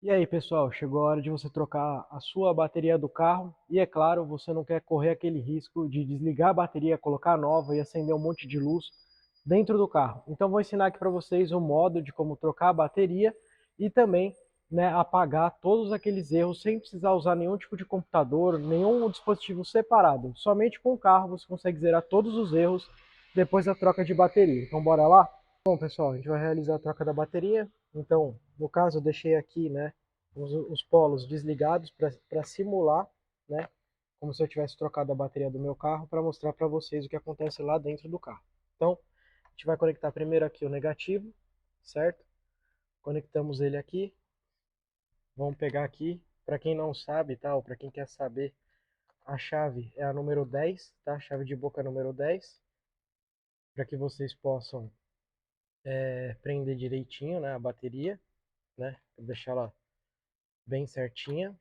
E aí, pessoal, chegou a hora de você trocar a sua bateria do carro e, é claro, você não quer correr aquele risco de desligar a bateria, colocar nova e acender um monte de luz dentro do carro. Então, vou ensinar aqui para vocês o modo de como trocar a bateria e também, né, apagar todos aqueles erros sem precisar usar nenhum tipo de computador, nenhum dispositivo separado. Somente com o carro você consegue zerar todos os erros depois da troca de bateria. Então, bora lá? Bom, pessoal, a gente vai realizar a troca da bateria. Então, no caso, eu deixei aqui, né, os polos desligados para simular, né, como se eu tivesse trocado a bateria do meu carro para mostrar para vocês o que acontece lá dentro do carro. Então, a gente vai conectar primeiro aqui o negativo, certo? Conectamos ele aqui. Vamos pegar aqui, para quem não sabe, tá, ou para quem quer saber, a chave é a número 10, tá? A chave de boca número 10, para que vocês possam prender direitinho, né, a bateria, né, deixar ela bem certinha.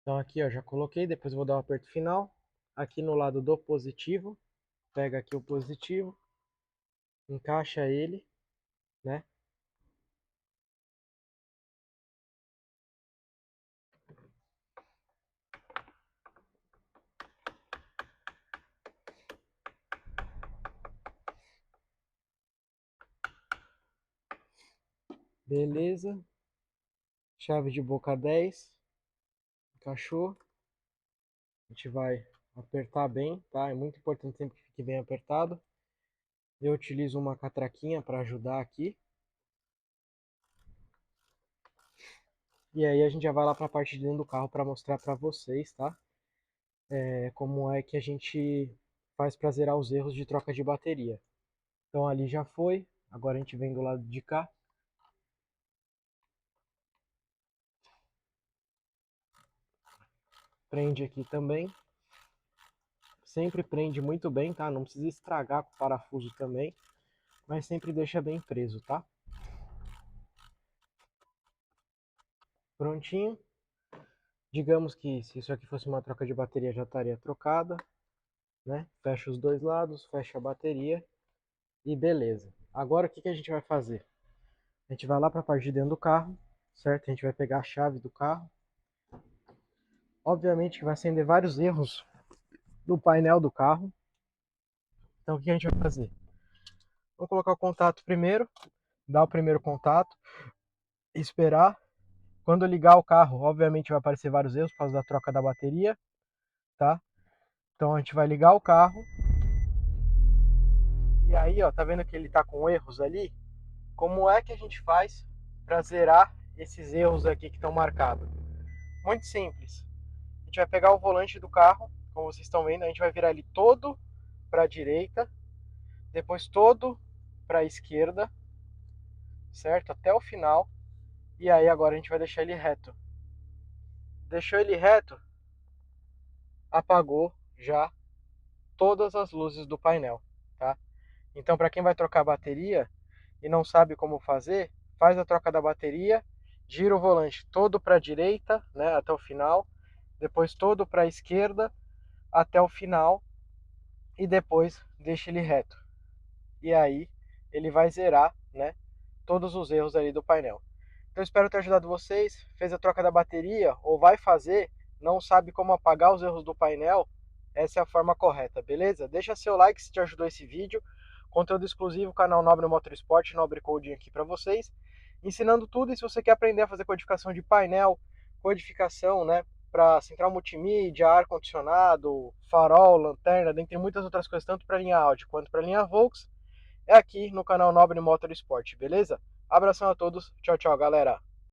Então aqui, ó, já coloquei, depois vou dar um aperto final. Aqui no lado do positivo, pega aqui o positivo, encaixa ele, né? Beleza. Chave de boca 10, encaixou. A gente vai apertar bem, tá? É muito importante sempre que fique bem apertado. Eu utilizo uma catraquinha para ajudar aqui. E aí a gente já vai lá para a parte de dentro do carro para mostrar para vocês, tá? Como é que a gente faz para zerar os erros de troca de bateria. Então ali já foi, agora a gente vem do lado de cá. Prende aqui também. Sempre prende muito bem, tá? Não precisa estragar com o parafuso também, mas sempre deixa bem preso, tá? Prontinho. Digamos que se isso aqui fosse uma troca de bateria já estaria trocada, né? Fecha os dois lados, fecha a bateria e beleza. Agora o que que a gente vai fazer? A gente vai lá para a parte de dentro do carro, certo? A gente vai pegar a chave do carro. Obviamente que vai acender vários erros no painel do carro. Então o que a gente vai fazer? Vamos colocar o contato primeiro, dar o primeiro contato, esperar. Quando ligar o carro, obviamente vai aparecer vários erros por causa da troca da bateria, tá? Então a gente vai ligar o carro. E aí, ó, tá vendo que ele tá com erros ali? Como é que a gente faz para zerar esses erros aqui que estão marcados? Muito simples. A gente vai pegar o volante do carro, como vocês estão vendo, a gente vai virar ele todo para a direita, depois todo para a esquerda, certo? Até o final. E aí agora a gente vai deixar ele reto. Deixou ele reto, apagou já todas as luzes do painel, tá? Então, para quem vai trocar a bateria e não sabe como fazer, faz a troca da bateria, gira o volante todo para a direita, né, até o final, depois todo para a esquerda até o final e depois deixa ele reto. E aí ele vai zerar, né, todos os erros ali do painel. Então, espero ter ajudado vocês. Fez a troca da bateria ou vai fazer, não sabe como apagar os erros do painel? Essa é a forma correta, beleza? Deixa seu like se te ajudou esse vídeo. Conteúdo exclusivo, canal Nobre Motorsport, Nobre Coding aqui para vocês. Ensinando tudo, e se você quer aprender a fazer codificação de painel, codificação, né, para central multimídia, ar-condicionado, farol, lanterna, dentre muitas outras coisas, tanto para linha Audi quanto para linha Volks, é aqui no canal Nobre Motorsport, beleza? Abração a todos, tchau, tchau, galera!